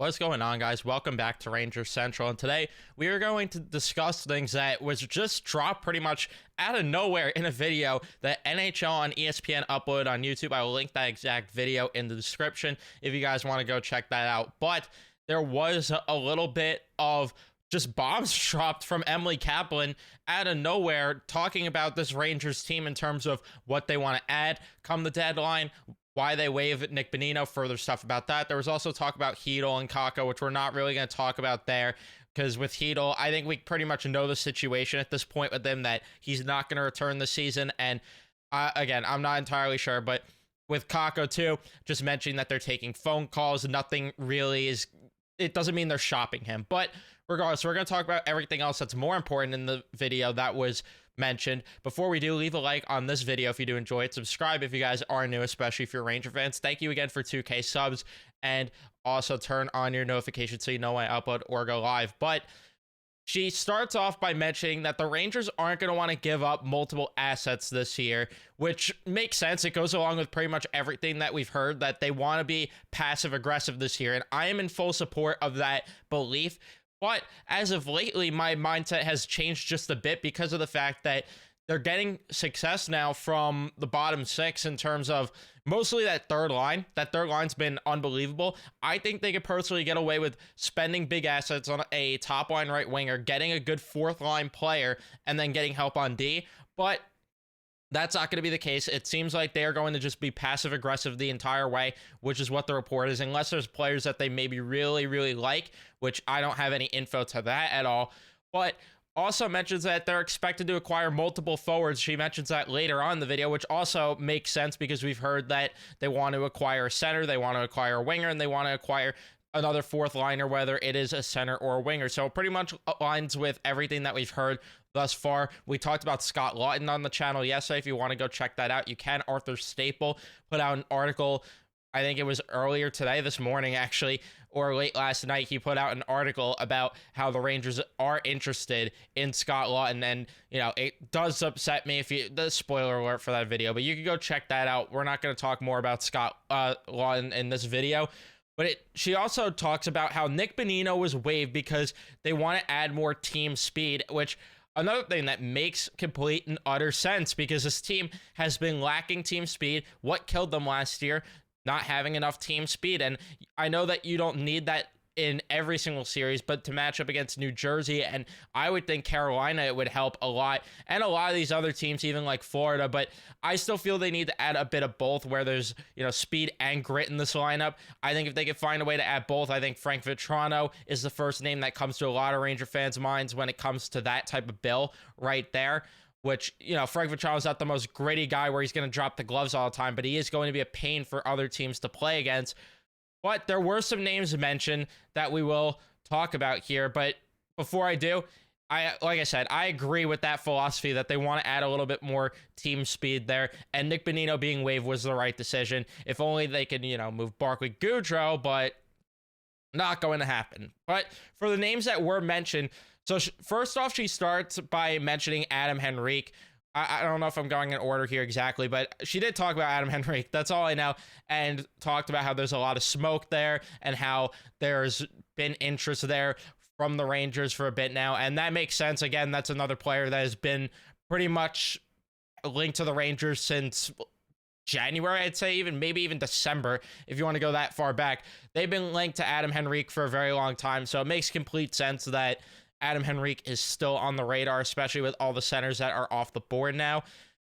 What's going on, guys? Welcome back to Ranger Central, and today we are going to discuss things that was just dropped pretty much out of nowhere in a video that NHL on ESPN uploaded on YouTube. I will link that exact video in the description if you guys want to go check that out. But there was a little bit of just bombs dropped from Emily Kaplan out of nowhere talking about this Rangers team in terms of what they want to add come the deadline, why they waive Nick Bonino, further stuff about that. There was also talk about Hedl and Kakko, which we're not really going to talk about there, because with Hedl, I think we pretty much know the situation at this point with him, that he's not going to return this season. And again, I'm not entirely sure, but with Kakko too, just mentioning that they're taking phone calls, nothing really is, it doesn't mean they're shopping him. But regardless, we're going to talk about everything else that's more important in the video that was mentioned. Before we do, leave a like on this video if you do enjoy it. Subscribe if you guys are new, especially if you're Ranger fans. Thank you again for 2K subs, and also turn on your notifications so you know when I upload or go live. But she starts off by mentioning that the Rangers aren't going to want to give up multiple assets this year, which makes sense. It goes along with pretty much everything that we've heard, that they want to be passive aggressive this year, and I am in full support of that belief. But as of lately, my mindset has changed just a bit because of the fact that they're getting success now from the bottom six in terms of mostly that third line. That third line's been unbelievable. I think they could personally get away with spending big assets on a top line right winger, getting a good fourth line player, and then getting help on D. But that's not going to be the case. It seems like they are going to just be passive aggressive the entire way, which is what the report is, unless there's players that they maybe really like, which I don't have any info to that at all. But also mentions that they're expected to acquire multiple forwards. She mentions that later on in the video, which also makes sense because we've heard that they want to acquire a center, they want to acquire a winger, and they want to acquire another fourth liner, whether it is a center or a winger. So it pretty much aligns with everything that we've heard thus far. We talked about Scott Lawton on the channel yesterday. If you want to go check that out, you can. Arthur Staple put out an article, I think it was earlier today, this morning actually, or late last night. He put out an article about how the Rangers are interested in Scott Lawton, and you know, it does upset me if you, the spoiler alert for that video, but you can go check that out. We're not going to talk more about Scott Lawton in this video. But she also talks about how Nick Bonino was waived because they want to add more team speed, which another thing that makes complete and utter sense, because this team has been lacking team speed. What killed them last year? Not having enough team speed. And I know that you don't need that in every single series, but to match up against New Jersey, and I would think Carolina, it would help a lot, and a lot of these other teams, even like Florida. But I still feel they need to add a bit of both, where there's, you know, speed and grit in this lineup. I think if they could find a way to add both, I think Frank Vatrano is the first name that comes to a lot of Ranger fans' minds when it comes to that type of bill right there. Which, you know, Frank Vatrano's not the most gritty guy where he's going to drop the gloves all the time, but he is going to be a pain for other teams to play against. But there were some names mentioned that we will talk about here. But before I do, like I said, I agree with that philosophy that they want to add a little bit more team speed there. And Nick Bonino being waived was the right decision. If only they could, you know, move Barclay Goodrow, but not going to happen. But for the names that were mentioned, so first off, she starts by mentioning Adam Henrik. I don't know if I'm going in order here exactly, but she did talk about Adam Henrik. That's all I know. And talked about how there's a lot of smoke there and how there's been interest there from the Rangers for a bit now. And that makes sense. Again, that's another player that has been pretty much linked to the Rangers since January, I'd say, maybe even December, if you want to go that far back. They've been linked to Adam Henrik for a very long time. So it makes complete sense that Adam Henrik is still on the radar, especially with all the centers that are off the board now.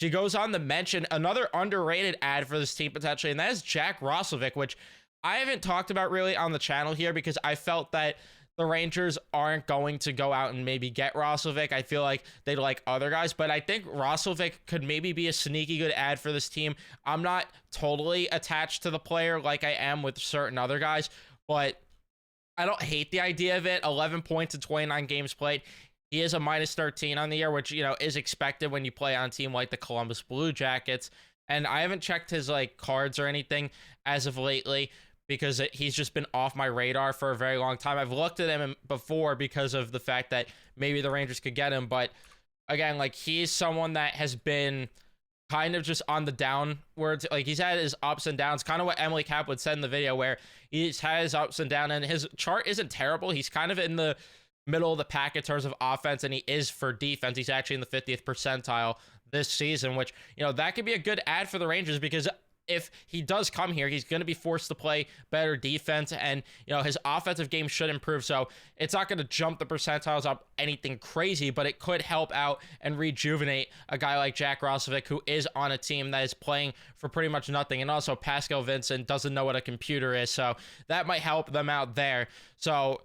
She goes on to mention another underrated ad for this team potentially, and that is Jack Roslovic, which I haven't talked about really on the channel here because I felt that the Rangers aren't going to go out and maybe get Roslovic. I feel like they'd like other guys, but I think Roslovic could maybe be a sneaky good ad for this team. I'm not totally attached to the player like I am with certain other guys, but I don't hate the idea of it. 11 points in 29 games played. He is a minus 13 on the year, which, you know, is expected when you play on a team like the Columbus Blue Jackets. And I haven't checked his like cards or anything as of lately because he's just been off my radar for a very long time. I've looked at him before because of the fact that maybe the Rangers could get him. But again, like, he's someone that has been kind of just on the downwards. Like, he's had his ups and downs, kind of what Emily Cap would said in the video, where he's had his ups and downs, and his chart isn't terrible. He's kind of in the middle of the pack in terms of offense, and he is for defense. He's actually in the 50th percentile this season, which, you know, that could be a good ad for the Rangers, because if he does come here, he's going to be forced to play better defense, and, you know, his offensive game should improve. So it's not going to jump the percentiles up anything crazy, but it could help out and rejuvenate a guy like Jack Roslovic, who is on a team that is playing for pretty much nothing. And also Pascal Vincent doesn't know what a computer is, so that might help them out there. So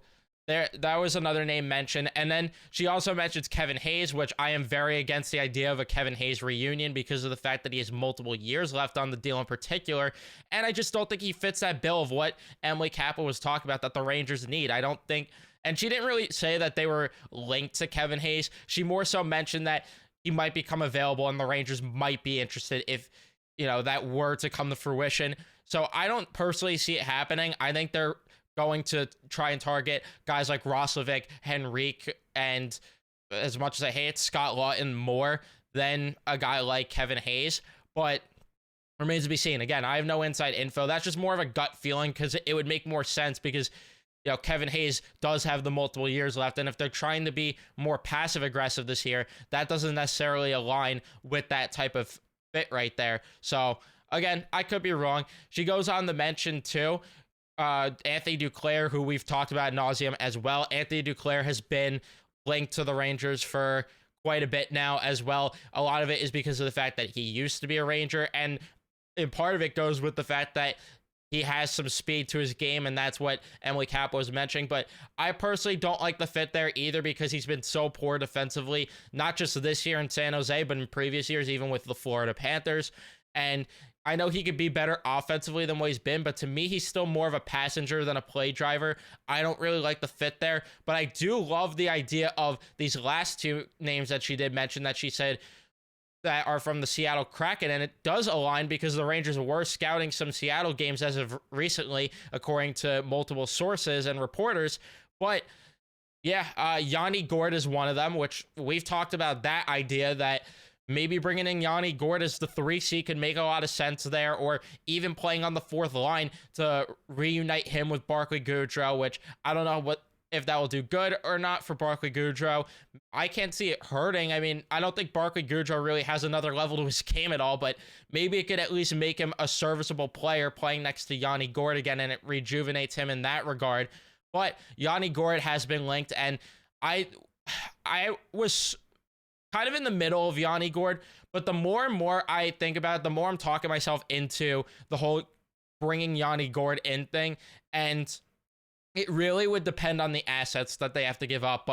that was another name mentioned. And then she also mentions Kevin Hayes, which I am very against the idea of a Kevin Hayes reunion because of the fact that he has multiple years left on the deal in particular. And I just don't think he fits that bill of what Emily Kaplan was talking about that the Rangers need. I don't think, and she didn't really say that they were linked to Kevin Hayes. She more so mentioned that he might become available and the Rangers might be interested if, you know, that were to come to fruition. So I don't personally see it happening. I think they're going to try and target guys like Roslovic, Henrik, and, as much as I hate Scott Lawton, more than a guy like Kevin Hayes. But remains to be seen. Again, I have no inside info. That's just more of a gut feeling, because it would make more sense, because, you know, Kevin Hayes does have the multiple years left, and if they're trying to be more passive aggressive this year, that doesn't necessarily align with that type of fit right there. So again, I could be wrong. She goes on to mention too, Anthony Duclair, who we've talked about ad nauseum as well. Anthony Duclair has been linked to the Rangers for quite a bit now as well. A lot of it is because of the fact that he used to be a Ranger, and part of it goes with the fact that he has some speed to his game, and that's what Emily Cap was mentioning. But I personally don't like the fit there either, because he's been so poor defensively, not just this year in San Jose, but in previous years, even with the Florida Panthers. And I know he could be better offensively than what he's been, but to me, he's still more of a passenger than a play driver. I don't really like the fit there, but I do love the idea of these last two names that she did mention, that she said that are from the Seattle Kraken, and it does align because the Rangers were scouting some Seattle games as of recently, according to multiple sources and reporters. But yeah, Yanni Gourde is one of them, which we've talked about that idea that maybe bringing in Yanni Gourde as the 3C could make a lot of sense there, or even playing on the fourth line to reunite him with Barclay Goodrow, which I don't know if that will do good or not for Barclay Goodrow. I can't see it hurting. I mean, I don't think Barclay Goodrow really has another level to his game at all, but maybe it could at least make him a serviceable player playing next to Yanni Gourde again, and it rejuvenates him in that regard. But Yanni Gourde has been linked, and I was kind of in the middle of Yanni Gourde, but the more and more I think about it, the more I'm talking myself into the whole bringing Yanni Gourde in thing, and it really would depend on the assets that they have to give up,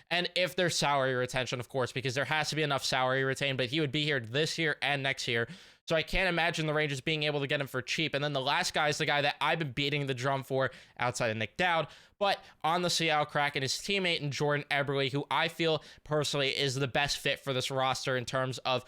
and if there's salary retention, of course, because there has to be enough salary retained, but he would be here this year and next year, so I can't imagine the Rangers being able to get him for cheap. And then the last guy is the guy that I've been beating the drum for outside of Nick Dowd, but on the Seattle Kraken, his teammate in Jordan Eberle, who I feel personally is the best fit for this roster in terms of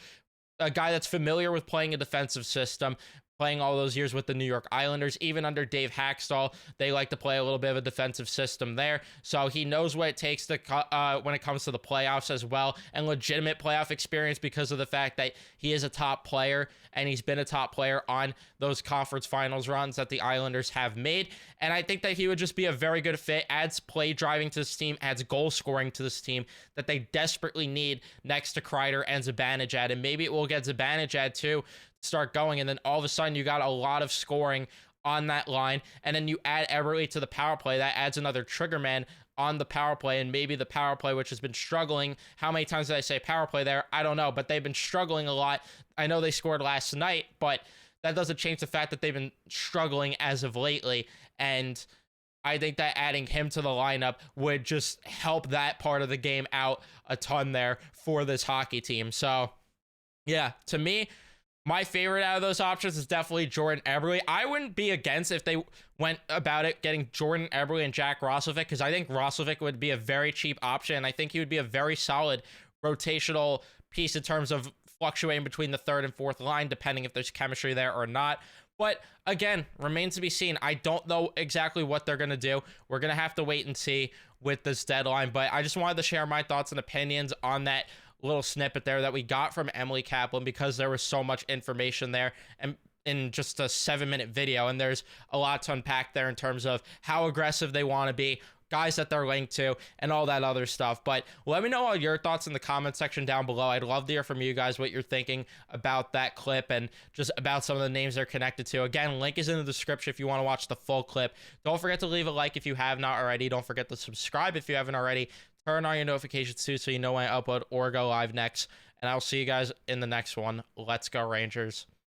a guy that's familiar with playing a defensive system, playing all those years with the New York Islanders. Even under Dave Haxtell, they like to play a little bit of a defensive system there. So he knows what it takes to when it comes to the playoffs as well, and legitimate playoff experience because of the fact that he is a top player, and he's been a top player on those conference finals runs that the Islanders have made. And I think that he would just be a very good fit, adds play driving to this team, adds goal scoring to this team that they desperately need next to Kreider and Zibanejad. And maybe it will get Zibanejad too, start going, and then all of a sudden you got a lot of scoring on that line, and then you add Eberle to the power play. That adds another trigger man on the power play, and maybe the power play, which has been struggling. How many times did I say power play there? I don't know, but they've been struggling a lot. I know they scored last night, but that doesn't change the fact that they've been struggling as of lately, and I think that adding him to the lineup would just help that part of the game out a ton there for this hockey team. So yeah, to me, my favorite out of those options is definitely Jordan Eberle. I wouldn't be against if they went about it getting Jordan Eberle and Jack Roslovic, because I think Roslovic would be a very cheap option, and I think he would be a very solid rotational piece in terms of fluctuating between the third and fourth line, depending if there's chemistry there or not. But again, remains to be seen. I don't know exactly what they're going to do. We're going to have to wait and see with this deadline, but I just wanted to share my thoughts and opinions on that little snippet there that we got from Emily Kaplan, because there was so much information there and in just a 7-minute video, and there's a lot to unpack there in terms of how aggressive they want to be, guys that they're linked to, and all that other stuff. But let me know all your thoughts in the comment section down below. I'd love to hear from you guys what you're thinking about that clip and just about some of the names they're connected to. Again, link is in the description if you want to watch the full clip. Don't forget to leave a like if you have not already. Don't forget to subscribe if you haven't already. Turn on your notifications too so you know when I upload or go live next. And I'll see you guys in the next one. Let's go Rangers.